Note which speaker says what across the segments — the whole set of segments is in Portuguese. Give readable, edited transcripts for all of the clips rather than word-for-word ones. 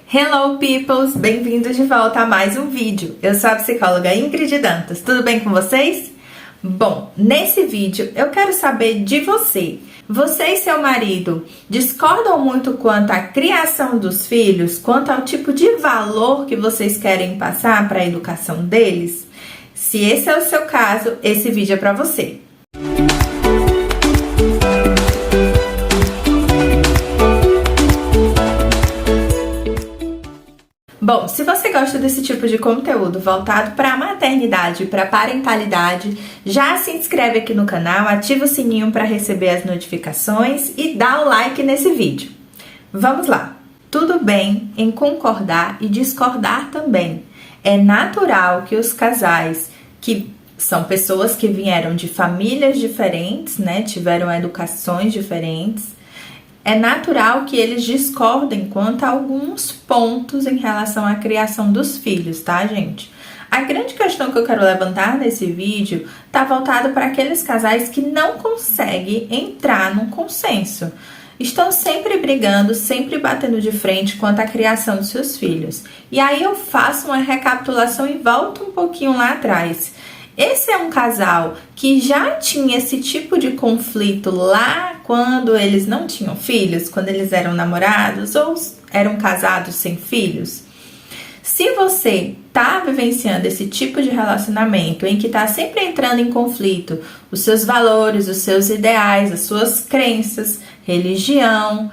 Speaker 1: Hello peoples, bem-vindos de volta a mais um vídeo. Eu sou a psicóloga Ingrid Dantas, tudo bem com vocês? Bom, nesse vídeo eu quero saber de você. Você e seu marido discordam muito quanto à criação dos filhos, quanto ao tipo de valor que vocês querem passar para a educação deles? Se esse é o seu caso, esse vídeo é para você. Bom, se você gosta desse tipo de conteúdo voltado para a maternidade e para a parentalidade, já se inscreve aqui no canal, ativa o sininho para receber as notificações e dá o like nesse vídeo. Vamos lá! Tudo bem em concordar e discordar também. É natural que os casais, que são pessoas que vieram de famílias diferentes, né, tiveram educações diferentes, é natural que eles discordem quanto a alguns pontos em relação à criação dos filhos, tá, gente? A grande questão que eu quero levantar nesse vídeo tá voltado para aqueles casais que não conseguem entrar num consenso. Estão sempre brigando, sempre batendo de frente quanto à criação dos seus filhos. E aí eu faço uma recapitulação e volto um pouquinho lá atrás. Esse é um casal que já tinha esse tipo de conflito lá quando eles não tinham filhos, quando eles eram namorados ou eram casados sem filhos. Se você está vivenciando esse tipo de relacionamento em que está sempre entrando em conflito os seus valores, os seus ideais, as suas crenças, religião,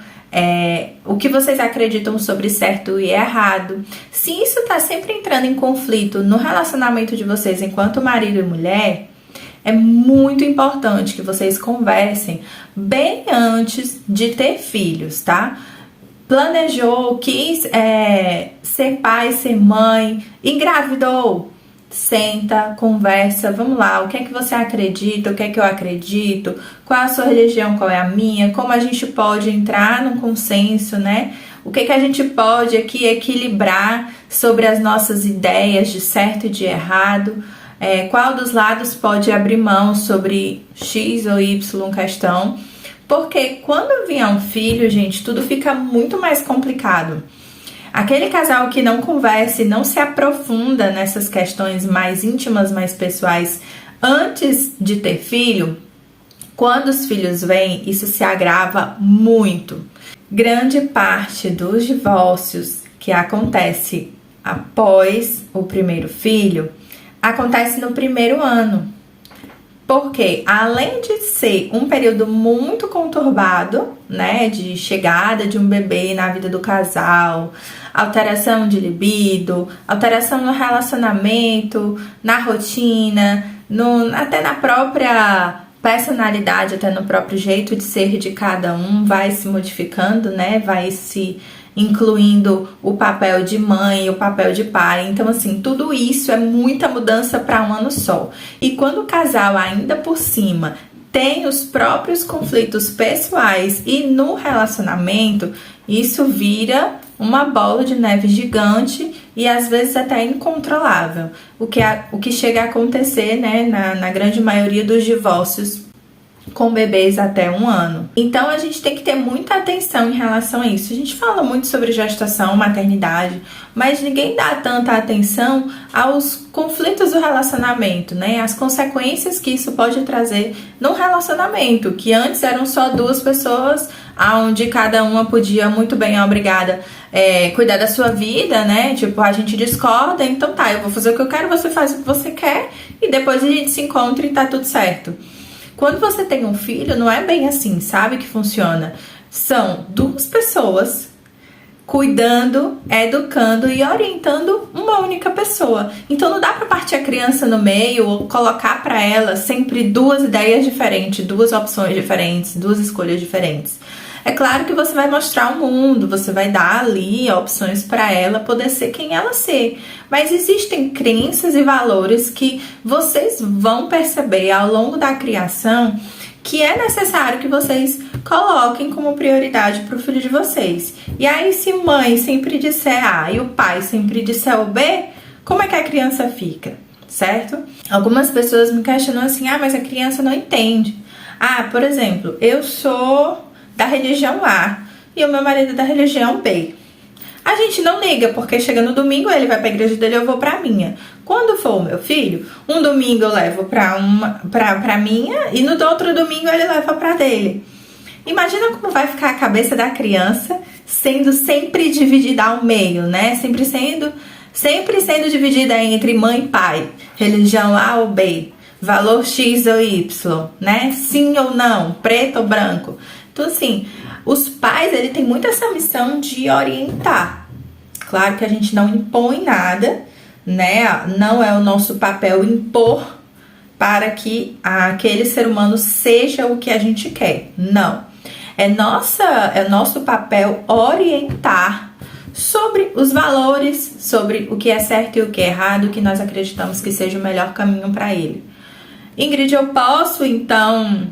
Speaker 1: o que vocês acreditam sobre certo e errado, se isso está sempre entrando em conflito no relacionamento de vocês enquanto marido e mulher, é muito importante que vocês conversem bem antes de ter filhos, tá? Planejou, quis ser pai, ser mãe, engravidou. Senta, conversa, vamos lá, o que é que você acredita, o que é que eu acredito, qual é a sua religião, qual é a minha, como a gente pode entrar num consenso, né? O que é que a gente pode aqui equilibrar sobre as nossas ideias de certo e de errado, qual dos lados pode abrir mão sobre X ou Y questão, porque quando vier um filho, gente, tudo fica muito mais complicado. Aquele casal que não conversa e não se aprofunda nessas questões mais íntimas, mais pessoais, antes de ter filho, quando os filhos vêm, isso se agrava muito. Grande parte dos divórcios que acontece após o primeiro filho, acontece no primeiro ano. Porque além de ser um período muito conturbado, né, de chegada de um bebê na vida do casal, alteração de libido, alteração no relacionamento, na rotina, até na própria personalidade, até no próprio jeito de ser de cada um, vai se modificando, né, vai se incluindo o papel de mãe e o papel de pai. Então, assim, tudo isso é muita mudança para um ano só. E quando o casal, ainda por cima, tem os próprios conflitos pessoais e no relacionamento, isso vira uma bola de neve gigante e às vezes até incontrolável. O que chega a acontecer, né, na grande maioria dos divórcios com bebês até 1 ano. Então a gente tem que ter muita atenção em relação a isso. A gente fala muito sobre gestação, maternidade, mas ninguém dá tanta atenção aos conflitos do relacionamento, né? As consequências que isso pode trazer no relacionamento, que antes eram só 2 pessoas, onde cada uma podia muito bem, obrigada, cuidar da sua vida, né? Tipo, a gente discorda, então tá, eu vou fazer o que eu quero, você faz o que você quer e depois a gente se encontra e tá tudo certo. Quando você tem um filho, não é bem assim, sabe, que funciona? São 2 pessoas cuidando, educando e orientando uma única pessoa. Então não dá para partir a criança no meio ou colocar para ela sempre 2 ideias diferentes, 2 opções diferentes, 2 escolhas diferentes. É claro que você vai mostrar o mundo, você vai dar ali opções para ela poder ser quem ela ser. Mas existem crenças e valores que vocês vão perceber ao longo da criação que é necessário que vocês coloquem como prioridade para o filho de vocês. E aí, se mãe sempre disser A e o pai sempre disser o B, como é que a criança fica, certo? Algumas pessoas me questionam assim, mas a criança não entende. Por exemplo, eu sou da religião A e o meu marido é da religião B. A gente não liga, porque chega no domingo, ele vai pra igreja dele, eu vou pra minha. Quando for o meu filho, um domingo eu levo pra minha e no outro domingo ele leva pra dele. Imagina como vai ficar a cabeça da criança sendo sempre dividida ao meio, né? Sempre sendo dividida entre mãe e pai, religião A ou B, valor X ou Y, né? Sim ou não, preto ou branco. Então, assim, os pais, ele tem muito essa missão de orientar. Claro que a gente não impõe nada, né? Não é o nosso papel impor para que aquele ser humano seja o que a gente quer. Não. É nosso papel orientar sobre os valores, sobre o que é certo e o que é errado, o que nós acreditamos que seja o melhor caminho para ele. Ingrid, eu posso, então,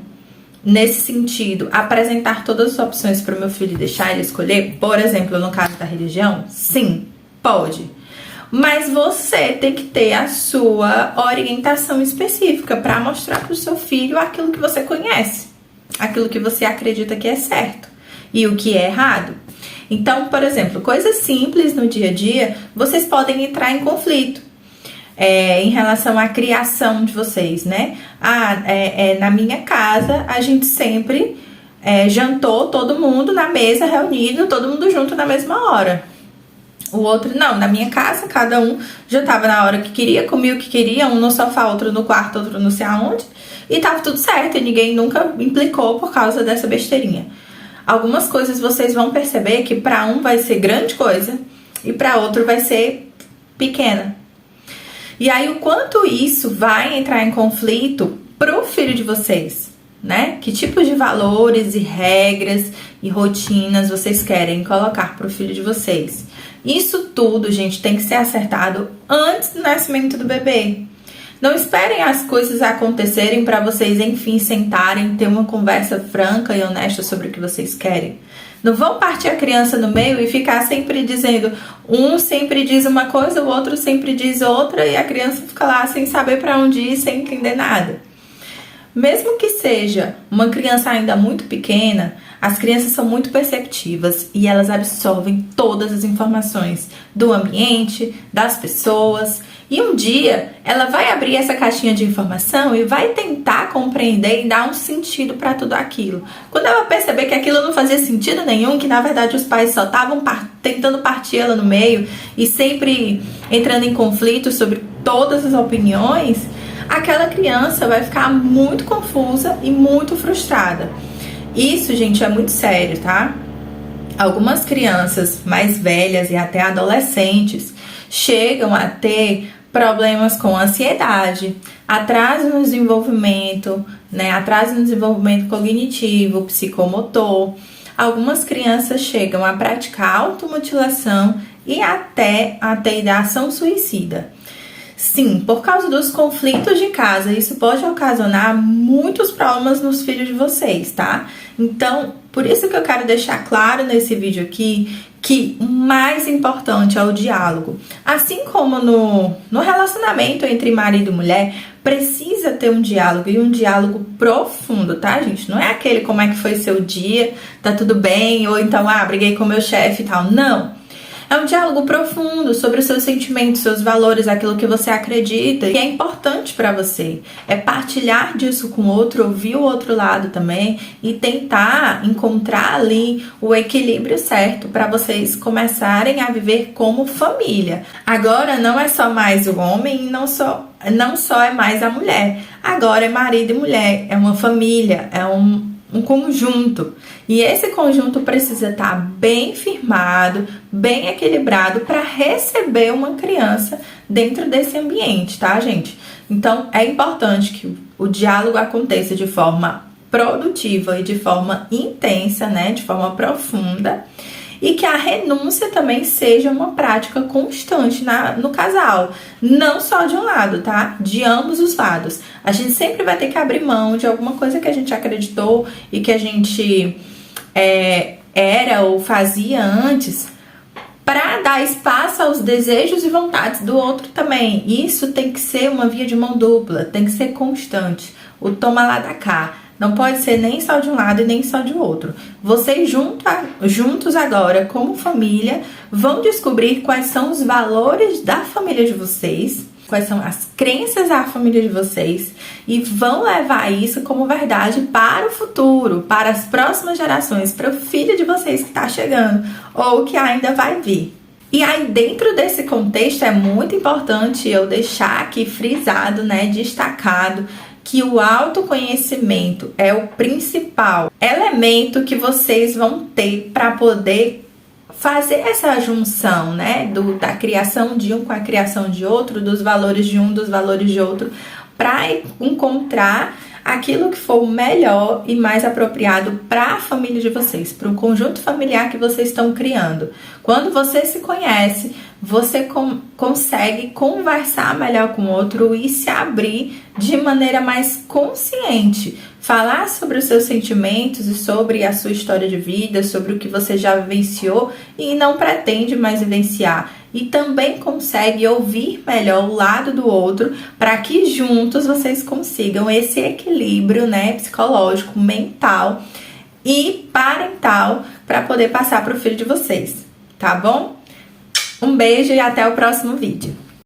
Speaker 1: nesse sentido, apresentar todas as opções para o meu filho e deixar ele escolher? Por exemplo, no caso da religião? Sim, pode. Mas você tem que ter a sua orientação específica para mostrar para o seu filho aquilo que você conhece, aquilo que você acredita que é certo e o que é errado. Então, por exemplo, coisas simples no dia a dia, vocês podem entrar em conflito em relação à criação de vocês, né? Na minha casa, a gente sempre jantou todo mundo na mesa, reunido, todo mundo junto na mesma hora. O outro, não, na minha casa, cada um jantava na hora que queria, comia o que queria, um no sofá, outro no quarto, outro não sei aonde, e tava tudo certo, e ninguém nunca implicou por causa dessa besteirinha. Algumas coisas vocês vão perceber que para um vai ser grande coisa e para outro vai ser pequena. E aí o quanto isso vai entrar em conflito pro filho de vocês, né? Que tipo de valores e regras e rotinas vocês querem colocar pro filho de vocês? Isso tudo, gente, tem que ser acertado antes do nascimento do bebê. Não esperem as coisas acontecerem para vocês, enfim, sentarem, ter uma conversa franca e honesta sobre o que vocês querem. Não vão partir a criança no meio e ficar sempre dizendo, um sempre diz uma coisa, o outro sempre diz outra, e a criança fica lá sem saber para onde ir, sem entender nada. Mesmo que seja uma criança ainda muito pequena, as crianças são muito perceptivas e elas absorvem todas as informações do ambiente, das pessoas. E um dia ela vai abrir essa caixinha de informação e vai tentar compreender e dar um sentido para tudo aquilo. Quando ela perceber que aquilo não fazia sentido nenhum, que na verdade os pais só estavam tentando partir ela no meio e sempre entrando em conflito sobre todas as opiniões, aquela criança vai ficar muito confusa e muito frustrada. Isso, gente, é muito sério, tá? Algumas crianças mais velhas e até adolescentes chegam a ter problemas com ansiedade, atraso no desenvolvimento, né? Atraso no desenvolvimento cognitivo, psicomotor. Algumas crianças chegam a praticar automutilação e até a ter ideação suicida. Sim, por causa dos conflitos de casa, isso pode ocasionar muitos problemas nos filhos de vocês, tá? Então, por isso que eu quero deixar claro nesse vídeo aqui que o mais importante é o diálogo. Assim como no relacionamento entre marido e mulher, precisa ter um diálogo e um diálogo profundo, tá, gente? Não é aquele como é que foi seu dia, tá tudo bem, ou então, briguei com meu chefe e tal. Não. É um diálogo profundo sobre os seus sentimentos, seus valores, aquilo que você acredita e é importante para você. É partilhar disso com o outro, ouvir o outro lado também e tentar encontrar ali o equilíbrio certo para vocês começarem a viver como família. Agora não é só mais o homem e não só é mais a mulher. Agora é marido e mulher, é uma família, é um conjunto. E esse conjunto precisa estar bem firmado, bem equilibrado para receber uma criança dentro desse ambiente, tá, gente? Então, é importante que o diálogo aconteça de forma produtiva e de forma intensa, né? De forma profunda. E que a renúncia também seja uma prática constante no casal. Não só de um lado, tá? De ambos os lados. A gente sempre vai ter que abrir mão de alguma coisa que a gente acreditou e que a gente era ou fazia antes para dar espaço aos desejos e vontades do outro também. Isso tem que ser uma via de mão dupla, tem que ser constante. O toma lá da cá. Não pode ser nem só de um lado e nem só de outro. Vocês juntos agora, como família, vão descobrir quais são os valores da família de vocês, quais são as crenças da família de vocês e vão levar isso como verdade para o futuro, para as próximas gerações, para o filho de vocês que está chegando ou que ainda vai vir. E aí, dentro desse contexto, é muito importante eu deixar aqui frisado, né, destacado, que o autoconhecimento é o principal elemento que vocês vão ter para poder fazer essa junção, né, da criação de um com a criação de outro, dos valores de um, dos valores de outro, para encontrar aquilo que for o melhor e mais apropriado para a família de vocês, para o conjunto familiar que vocês estão criando. Quando você se conhece, você consegue conversar melhor com o outro e se abrir de maneira mais consciente. Falar sobre os seus sentimentos e sobre a sua história de vida, sobre o que você já vivenciou e não pretende mais vivenciar. E também consegue ouvir melhor o lado do outro para que juntos vocês consigam esse equilíbrio, né, psicológico, mental e parental para poder passar para o filho de vocês, tá bom? Um beijo e até o próximo vídeo.